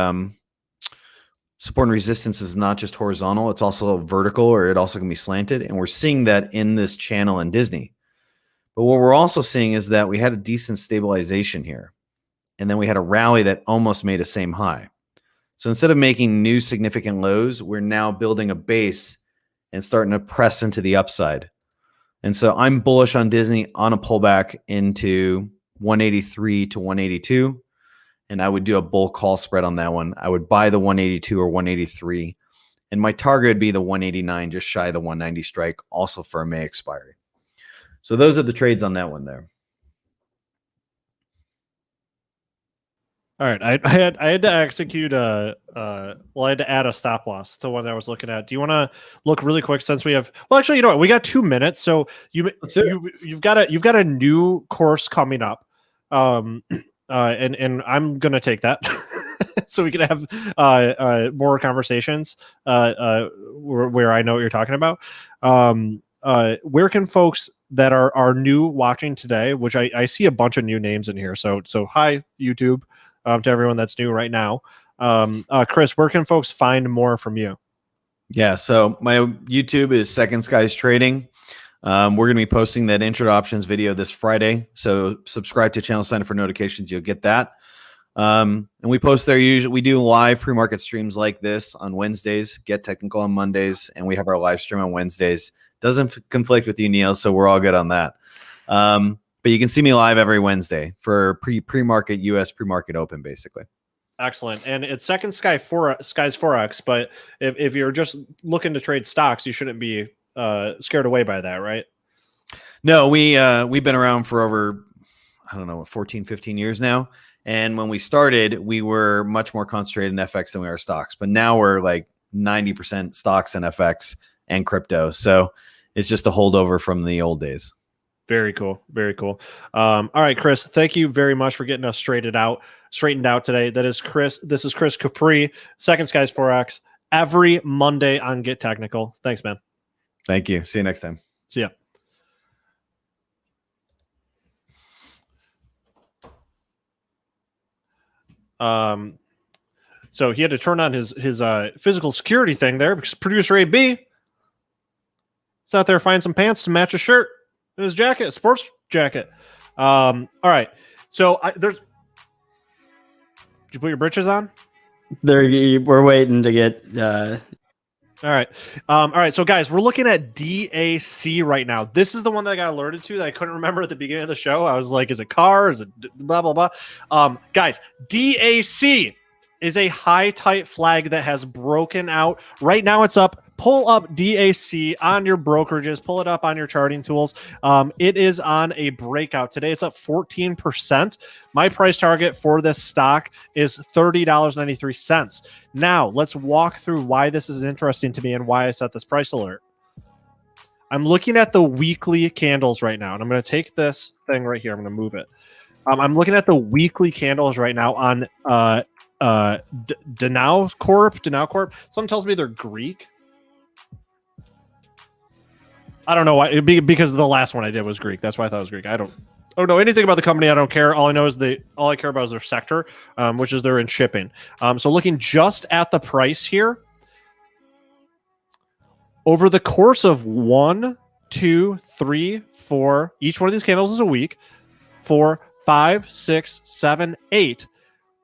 [SPEAKER 3] support and resistance is not just horizontal, it's also vertical, or it also can be slanted. And we're seeing that in this channel in Disney. But what we're also seeing is that we had a decent stabilization here. And then we had a rally that almost made a same high. So instead of making new significant lows, we're now building a base and starting to press into the upside. And so I'm bullish on Disney on a pullback into 183 to 182. And I would do a bull call spread on that one. I would buy the 182 or 183. And my target would be the 189, just shy of the 190 strike, also for a May expiry. So those are the trades on that one there.
[SPEAKER 2] All right, I had to execute I had to add a stop loss to one I was looking at. Do you want to look really quick since we have? Well, actually, you know what? We got 2 minutes, so you've got a new course coming up, and I'm gonna take that, so we can have more conversations where I know what you're talking about. Where can folks that are new watching today, which I see a bunch of new names in here, so hi YouTube. To everyone that's new right now. Chris, where can folks find more from you?
[SPEAKER 3] Yeah, so my YouTube is Second Skies Trading. We're going to be posting that intro to options video this Friday. So subscribe to the channel, sign up for notifications. You'll get that. And we post there. Usually we do live pre-market streams like this on Wednesdays, Get Technical on Mondays, and we have our live stream on Wednesdays. Doesn't conflict with you, Neil, so we're all good on that. But you can see me live every Wednesday for pre-market US pre-market open, basically.
[SPEAKER 2] Excellent. And it's Second Skies Forex, but if you're just looking to trade stocks, you shouldn't be scared away by that, right?
[SPEAKER 3] No, we've been around for over, 14, 15 years now. And when we started, we were much more concentrated in FX than we are stocks. But now we're like 90% stocks and FX and crypto. So it's just a holdover from the old days.
[SPEAKER 2] Very cool. Very cool. All right, Chris, thank you very much for getting us straightened out today. This is Chris Capre, Second Skies Forex, every Monday on Get Technical. Thanks, man.
[SPEAKER 3] Thank you. See you next time.
[SPEAKER 2] See ya. So he had to turn on his physical security thing there because producer AB is out there finding some pants to match his shirt. His jacket, sports jacket. All right. So did you put your britches on?
[SPEAKER 1] We're waiting to get.
[SPEAKER 2] All right. All right. So guys, we're looking at DAC right now. This is the one that I got alerted to that I couldn't remember at the beginning of the show. I was like, is it car? Is it blah, blah, blah? Guys, DAC is a high tight flag that has broken out. Right now it's up. Pull up DAC on your brokerages. Pull it up on your charting tools. It is on a breakout. Today it's up 14%. My price target for this stock is $30.93. Now, let's walk through why this is interesting to me and why I set this price alert. I'm looking at the weekly candles right now, and I'm going to take this thing right here. I'm going to move it. I'm looking at the weekly candles right now on Danao Corp. Someone tells me they're Greek. I don't know why. Because the last one I did was Greek. That's why I thought it was Greek. I don't know anything about the company. I don't care. All I know is all I care about is their sector, which is they're in shipping. So looking just at the price here, over the course of 1, 2, 3, 4, each one of these candles is a week. 4, 5, 6, 7, 8.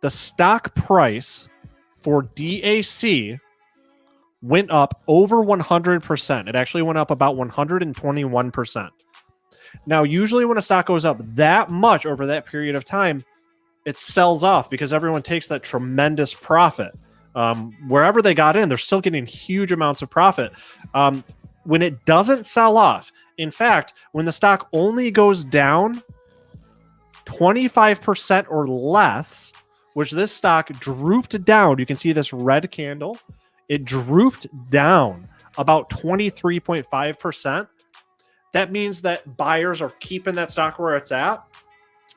[SPEAKER 2] The stock price for DAC went up over 100%. It actually went up about 121%. Now, usually when a stock goes up that much over that period of time, it sells off because everyone takes that tremendous profit. Wherever they got in, they're still getting huge amounts of profit. When it doesn't sell off, in fact, when the stock only goes down 25% or less, which this stock drooped down, you can see this red candle. It drooped down about 23.5%. That means that buyers are keeping that stock where it's at.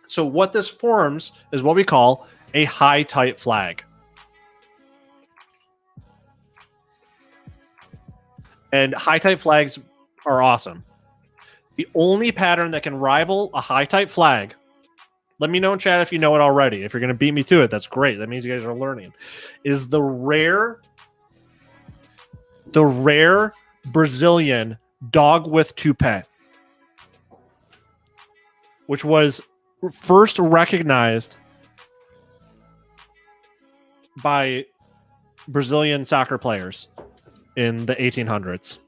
[SPEAKER 2] So what this forms is what we call a high tight flag. And high tight flags are awesome. The only pattern that can rival a high tight flag, let me know in chat if you know it already. If you're going to beat me to it, that's great. That means you guys are learning. Is the rare Brazilian dog with toupee, which was first recognized by Brazilian soccer players in the 1800s.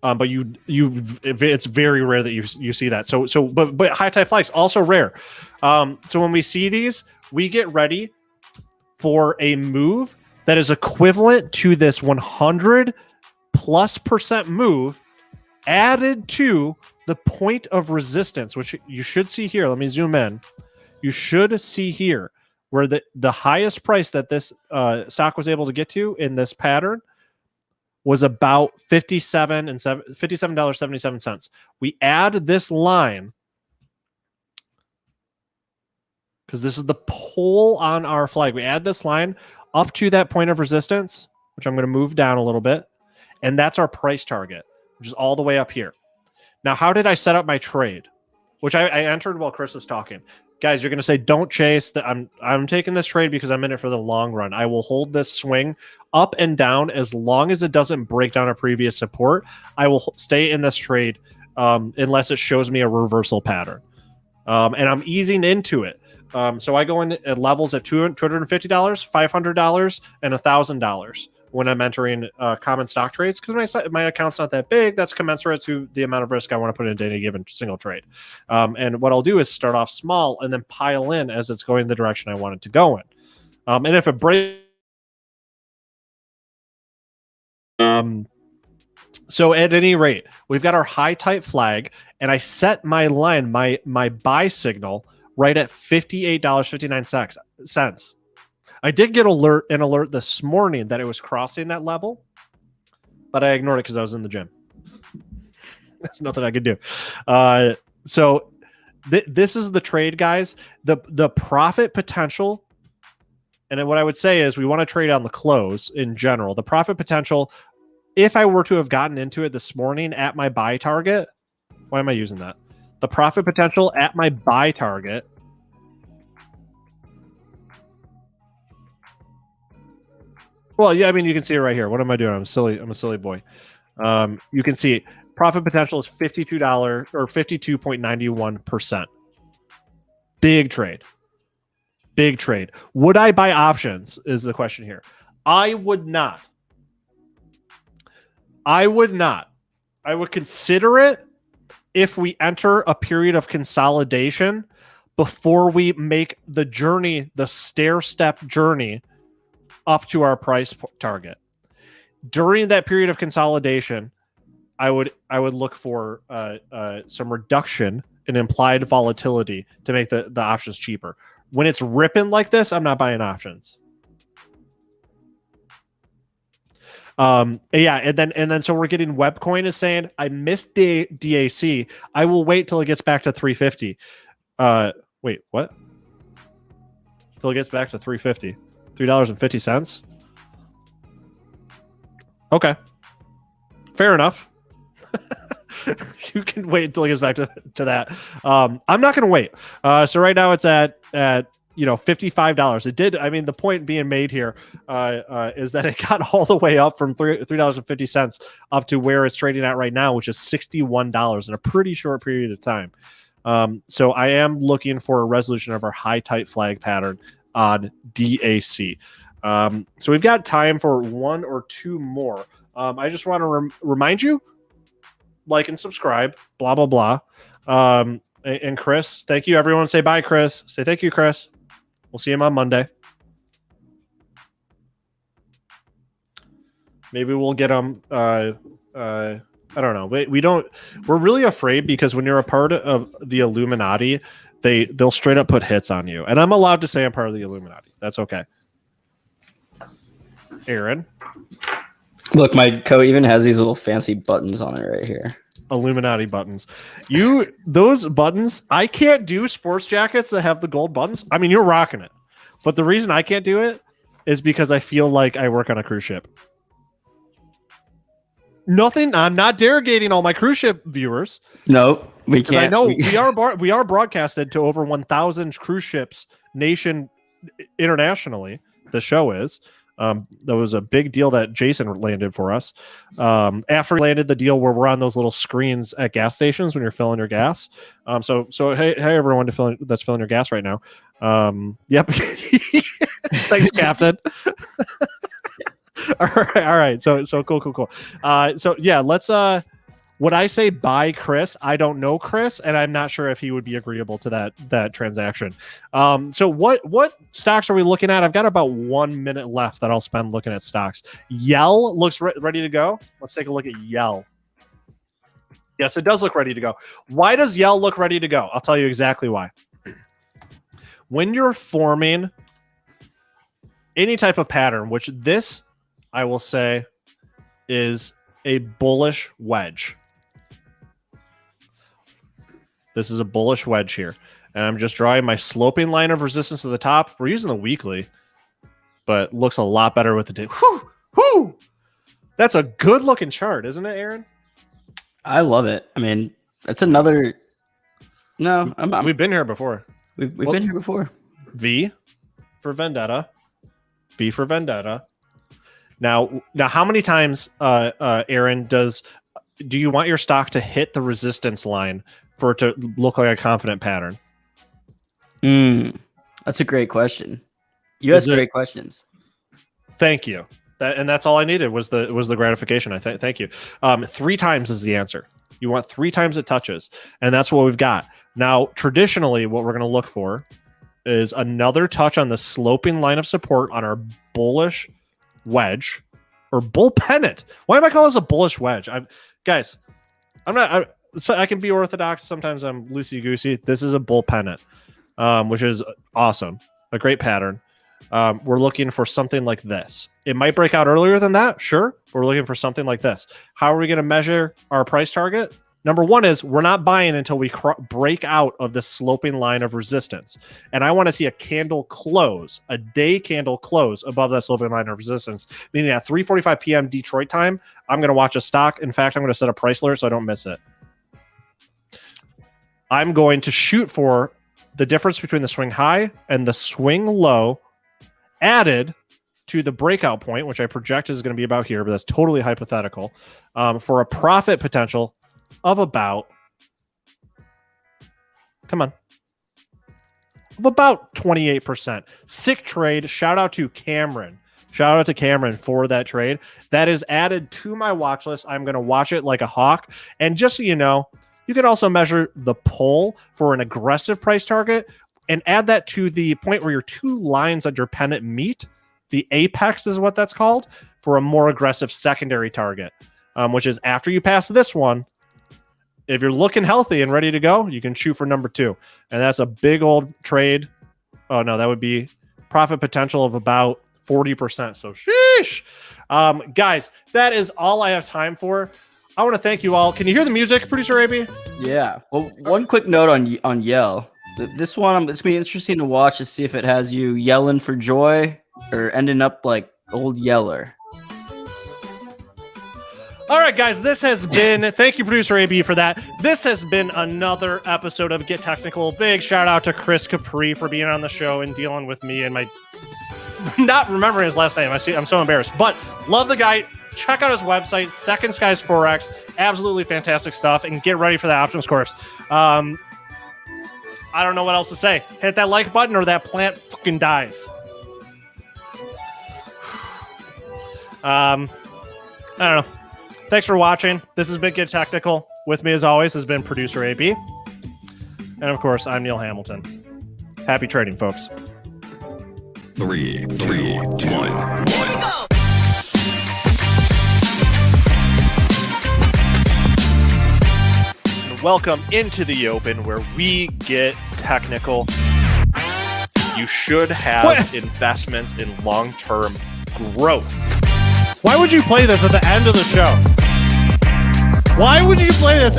[SPEAKER 2] But it's very rare that you see that. But high tide flags also rare. So when we see these, we get ready for a move that is equivalent to this 100+% move added to the point of resistance, which you should see here. Let me zoom in. You should see here where the highest price that this stock was able to get to in this pattern was about $57.77. We add this line because this is the pole on our flag. We add this line up to that point of resistance, which I'm going to move down a little bit. And that's our price target, which is all the way up here. Now, how did I set up my trade? Which I entered while Chris was talking. Guys, you're going to say, don't chase. I'm taking this trade because I'm in it for the long run. I will hold this swing up and down as long as it doesn't break down a previous support. I will stay in this trade unless it shows me a reversal pattern. And I'm easing into it. So I go in at levels at $250, $500, and $1,000 when I'm entering common stock trades, because my account's not that big. That's commensurate to the amount of risk I want to put into any given single trade. And what I'll do is start off small and then pile in as it's going the direction I want it to go in. And if it breaks, so at any rate, we've got our high tight flag, and I set my line, my buy signal right at $58.59. I did get an alert this morning that it was crossing that level, but I ignored it because I was in the gym. There's nothing I could do. So this is the trade, guys. The profit potential, and what I would say is we want to trade on the close in general. The profit potential, if I were to have gotten into it this morning at my buy target, why am I using that? The profit potential at my buy target Well, yeah, I mean, you can see it right here. What am I doing? I'm a silly boy. You can see profit potential is $52 or 52.91%. Big trade. Big trade. Would I buy options is the question here. I would not. I would consider it if we enter a period of consolidation before we make the journey, the stair-step journey up to our price target. During that period of consolidation, I would look for some reduction in implied volatility to make the options cheaper. When it's ripping like this, I'm not buying options. Yeah, and then so we're getting Webcoin is saying I missed DAC. I will wait till it gets back to 350. Wait, what? Till it gets back to 350. $3.50. Okay, fair enough. You can wait until it gets back to that. I'm not going to wait. So right now it's at $55. It did. I mean, the point being made here is that it got all the way up from $3.50 up to where it's trading at right now, which is $61 in a pretty short period of time. So I am looking for a resolution of our high tight flag pattern on DAC. So we've got time for one or two more. I just want to remind you, like and subscribe, blah, blah, blah. And Chris, thank you. Everyone say bye, Chris. Say thank you, Chris. We'll see him on Monday. Maybe we'll get him. I don't know. We're really afraid because when you're a part of the Illuminati, they'll straight up put hits on you. And I'm allowed to say I'm part of the Illuminati. That's okay. Aaron.
[SPEAKER 1] Look, my coat even has these little fancy buttons on it right here.
[SPEAKER 2] Illuminati buttons. Those buttons, I can't do sports jackets that have the gold buttons. I mean, you're rocking it. But the reason I can't do it is because I feel like I work on a cruise ship. Nothing. I'm not derogating all my cruise ship viewers.
[SPEAKER 1] No, we can't.
[SPEAKER 2] I know we are broadcasted to over 1,000 cruise ships internationally. The show is. That was a big deal that Jason landed for us. After he landed the deal where we're on those little screens at gas stations when you're filling your gas. So hey everyone that's filling your gas right now. Yep. Thanks, Captain. All right. So cool. So yeah, let's would I say buy Chris? I don't know Chris, and I'm not sure if he would be agreeable to that transaction. So what stocks are we looking at? I've got about 1 minute left that I'll spend looking at stocks. Yell looks ready to go. Let's take a look at Yell. Yes, it does look ready to go. Why does Yell look ready to go? I'll tell you exactly why. When you're forming any type of pattern, which this, I will say, is a bullish wedge. This is a bullish wedge here. And I'm just drawing my sloping line of resistance to the top. We're using the weekly, but looks a lot better with the day. Whew! That's a good looking chart, isn't it, Aaron?
[SPEAKER 1] I love it. I mean, that's another. No,
[SPEAKER 2] we've been here before.
[SPEAKER 1] We've been here before.
[SPEAKER 2] V for Vendetta. V for Vendetta. Now, how many times, Aaron, do you want your stock to hit the resistance line for it to look like a confident pattern?
[SPEAKER 1] That's a great question. You ask great questions.
[SPEAKER 2] Thank you. That's all I needed was the gratification. Thank you. 3 times is the answer. You want 3 times it touches, and that's what we've got. Now, traditionally, what we're going to look for is another touch on the sloping line of support on our bullish wedge or bull pennant. Why am I calling this a bullish wedge? I can be orthodox. Sometimes I'm loosey goosey. This is a bull pennant, which is awesome. A great pattern. We're looking for something like this. It might break out earlier than that. Sure. We're looking for something like this. How are we going to measure our price target? Number 1 is we're not buying until we break out of the sloping line of resistance. And I want to see a candle close, a day candle close above that sloping line of resistance, meaning at 3:45 p.m. Detroit time, I'm going to watch a stock. In fact, I'm going to set a price alert so I don't miss it. I'm going to shoot for the difference between the swing high and the swing low added to the breakout point, which I project is going to be about here, but that's totally hypothetical, for a profit potential of about, of about 28%. Sick trade. Shout out to Cameron. Shout out to Cameron for that trade. That is added to my watch list. I'm going to watch it like a hawk. And just so you know, you can also measure the pull for an aggressive price target and add that to the point where your 2 lines on your pennant meet. The apex is what that's called, for a more aggressive secondary target, which is after you pass this one. If you're looking healthy and ready to go, you can shoot for number 2. And that's a big old trade. Oh, no, that would be profit potential of about 40%. So, sheesh. Guys, that is all I have time for. I want to thank you all. Can you hear the music, Producer AB?
[SPEAKER 1] Yeah. Well, one quick note on Yell. This one, it's going to be interesting to watch to see if it has you yelling for joy or ending up like old Yeller.
[SPEAKER 2] All right, guys, this has been, thank you, Producer AB, for that. This has been another episode of Get Technical. Big shout out to Chris Capre for being on the show and dealing with me and my not remembering his last name. I'm so embarrassed, but love the guy. Check out his website, Second Skies Forex. Absolutely fantastic stuff, and get ready for the options course. I don't know what else to say. Hit that like button or that plant fucking dies. I don't know. Thanks for watching. This has been Get Technical. With me, as always, has been Producer AB. And, of course, I'm Neil Hamilton. Happy trading, folks.
[SPEAKER 4] 3, 2, 1.
[SPEAKER 2] Welcome into the open where we get technical. You should have investments in long-term growth. Why would you play this at the end of the show? Why would you play this?